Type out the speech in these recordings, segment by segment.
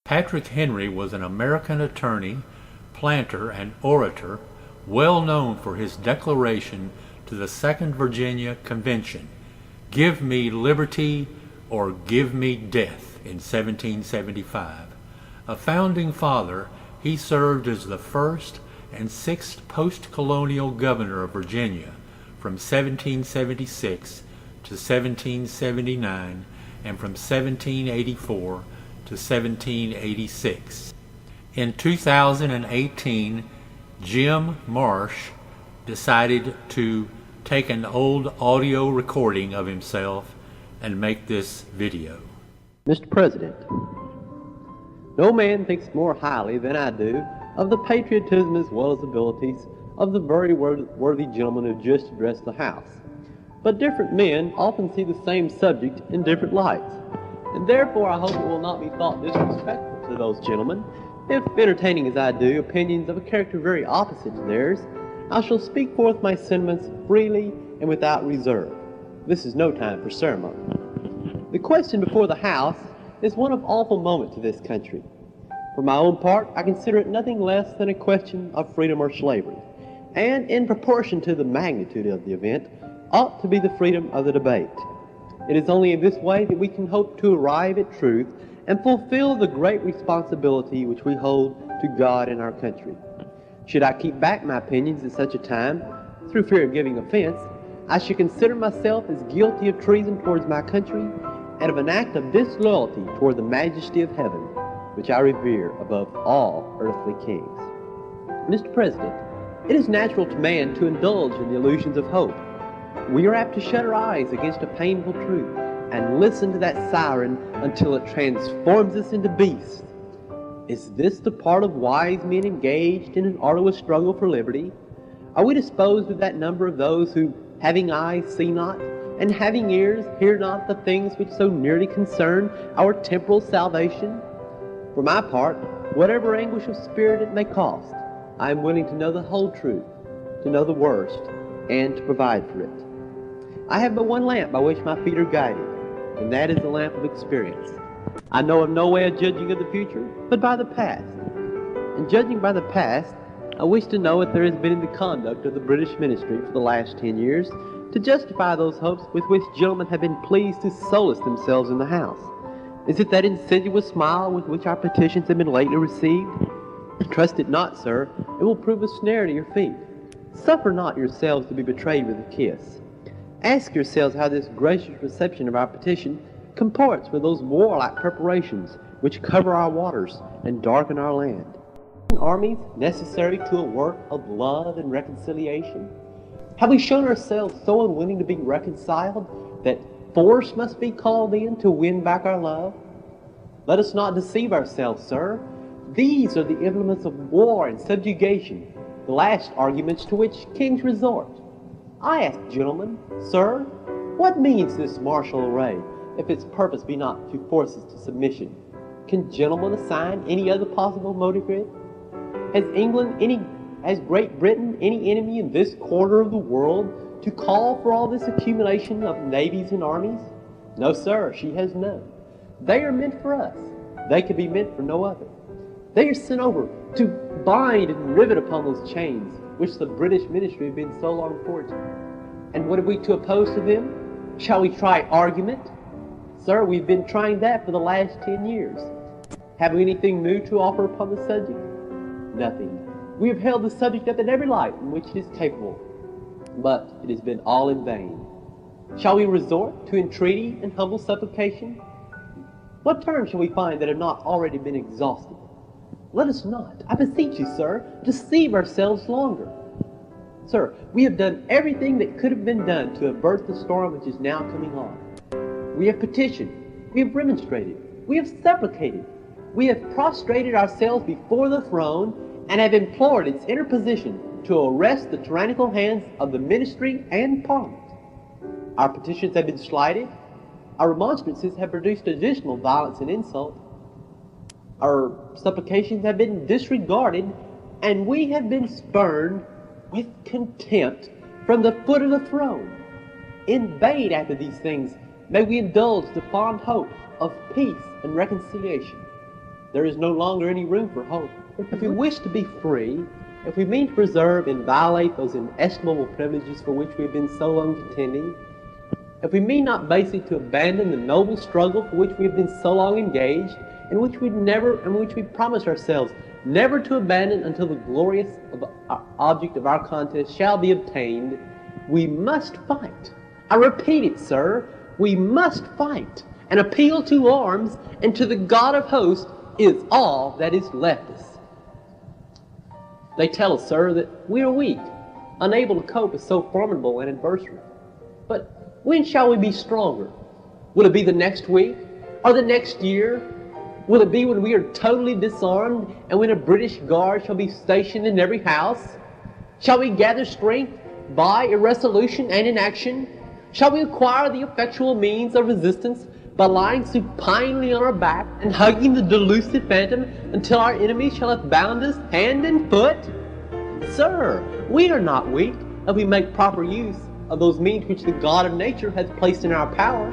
Patrick Henry was an American attorney, planter, and orator, well known for his declaration to the Second Virginia Convention, "Give me liberty or give me death," in 1775. A founding father, he served as the first and sixth post-colonial governor of Virginia from 1776 to 1779 and from 1784 to 1786. In 2018, Jim Marsh decided to take an old audio recording of himself and make this video. Mr. President, no man thinks more highly than I do of the patriotism as well as abilities of the very worthy gentleman who just addressed the House. But different men often see the same subject in different lights, and therefore I hope it will not be thought disrespectful to those gentlemen if, entertaining as I do opinions of a character very opposite to theirs, I shall speak forth my sentiments freely and without reserve. This is no time for ceremony. The question before the House is one of awful moment to this country. For my own part, I consider it nothing less than a question of freedom or slavery, and in proportion to the magnitude of the event, ought to be the freedom of the debate. It is only in this way that we can hope to arrive at truth and fulfill the great responsibility which we hold to God and our country. Should I keep back my opinions at such a time, through fear of giving offense, I should consider myself as guilty of treason towards my country and of an act of disloyalty toward the majesty of heaven, which I revere above all earthly kings. Mr. President, it is natural to man to indulge in the illusions of hope. We are apt to shut our eyes against a painful truth and listen to that siren until it transforms us into beasts. Is this the part of wise men engaged in an arduous struggle for liberty? Are we disposed of that number of those who, having eyes, see not, and having ears, hear not the things which so nearly concern our temporal salvation? For my part, whatever anguish of spirit it may cost, I am willing to know the whole truth, to know the worst, and to provide for it. I have but one lamp by which my feet are guided, and that is the lamp of experience. I know of no way of judging of the future, but by the past. In judging by the past, I wish to know what there has been in the conduct of the British ministry for the last 10 years to justify those hopes with which gentlemen have been pleased to solace themselves in the House. Is it that insidious smile with which our petitions have been lately received? Trust it not, sir. It will prove a snare to your feet. Suffer not yourselves to be betrayed with a kiss. Ask yourselves how this gracious reception of our petition comports with those warlike preparations which cover our waters and darken our land. Armies necessary to a work of love and reconciliation? Have we shown ourselves so unwilling to be reconciled that force must be called in to win back our love? Let us not deceive ourselves, sir. These are the implements of war and subjugation, the last arguments to which kings resort. I ask, gentlemen, sir, what means this martial array, if its purpose be not to force us to submission? Can gentlemen assign any other possible motive for it? Has Great Britain any enemy in this quarter of the world to call for all this accumulation of navies and armies? No, sir, she has none. They are meant for us. They could be meant for no other. They are sent over to bind and rivet upon those chains which the British ministry have been so long forging. And what are we to oppose to them? Shall we try argument? Sir, we've been trying that for the last 10 years. Have we anything new to offer upon the subject? Nothing. We have held the subject up in every light in which it is capable, but it has been all in vain. Shall we resort to entreaty and humble supplication? What terms shall we find that have not already been exhausted? Let us not, I beseech you, sir, deceive ourselves longer. Sir, we have done everything that could have been done to avert the storm which is now coming on. We have petitioned, we have remonstrated, we have supplicated, we have prostrated ourselves before the throne and have implored its interposition to arrest the tyrannical hands of the ministry and parliament. Our petitions have been slighted, our remonstrances have produced additional violence and insult, our supplications have been disregarded, and we have been spurned with contempt from the foot of the throne. In vain after these things may we indulge the fond hope of peace and reconciliation. There is no longer any room for hope. If we wish to be free, if we mean to preserve and violate those inestimable privileges for which we have been so long contending, if we mean not basically to abandon the noble struggle for which we have been so long engaged, in which we promise ourselves never to abandon until the glorious object of our contest shall be obtained, we must fight. I repeat it, sir, we must fight. An appeal to arms and to the God of hosts is all that is left us. They tell us, sir, that we are weak, unable to cope with so formidable an adversary. But when shall we be stronger? Will it be the next week? Or the next year? Will it be when we are totally disarmed and when a British guard shall be stationed in every house? Shall we gather strength by irresolution and inaction? Shall we acquire the effectual means of resistance by lying supinely on our back and hugging the delusive phantom until our enemies shall have bound us hand and foot? Sir, we are not weak if we make proper use of those means which the God of nature has placed in our power.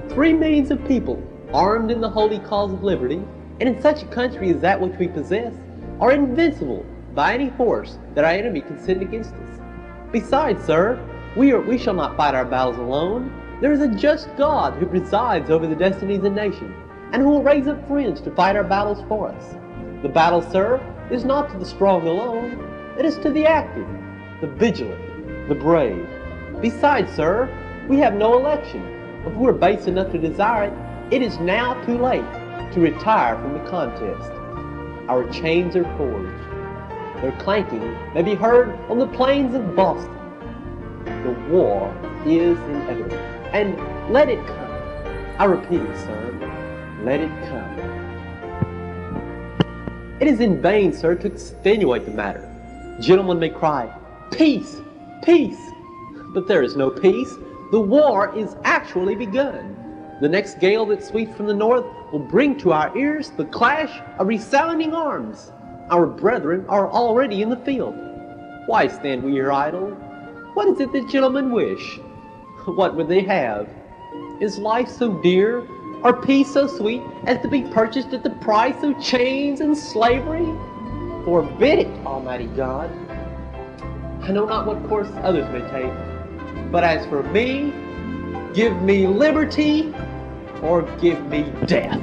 3 millions of people, armed in the holy cause of liberty, and in such a country as that which we possess, are invincible by any force that our enemy can send against us. Besides, sir, we shall not fight our battles alone. There is a just God who presides over the destinies of nations, and who will raise up friends to fight our battles for us. The battle, sir, is not to the strong alone. It is to the active, the vigilant, the brave. Besides, sir, we have no election. If we are base enough to desire it, it is now too late to retire from the contest. Our chains are forged. Their clanking may be heard on the plains of Boston. The war is inevitable. And let it come. I repeat it, sir. Let it come. It is in vain, sir, to extenuate the matter. Gentlemen may cry, peace, peace. But there is no peace. The war is actually begun. The next gale that sweeps from the north will bring to our ears the clash of resounding arms. Our brethren are already in the field. Why stand we here idle? What is it that gentlemen wish? What would they have? Is life so dear, or peace so sweet, as to be purchased at the price of chains and slavery? Forbid it, Almighty God. I know not what course others may take, but as for me, give me liberty or give me death.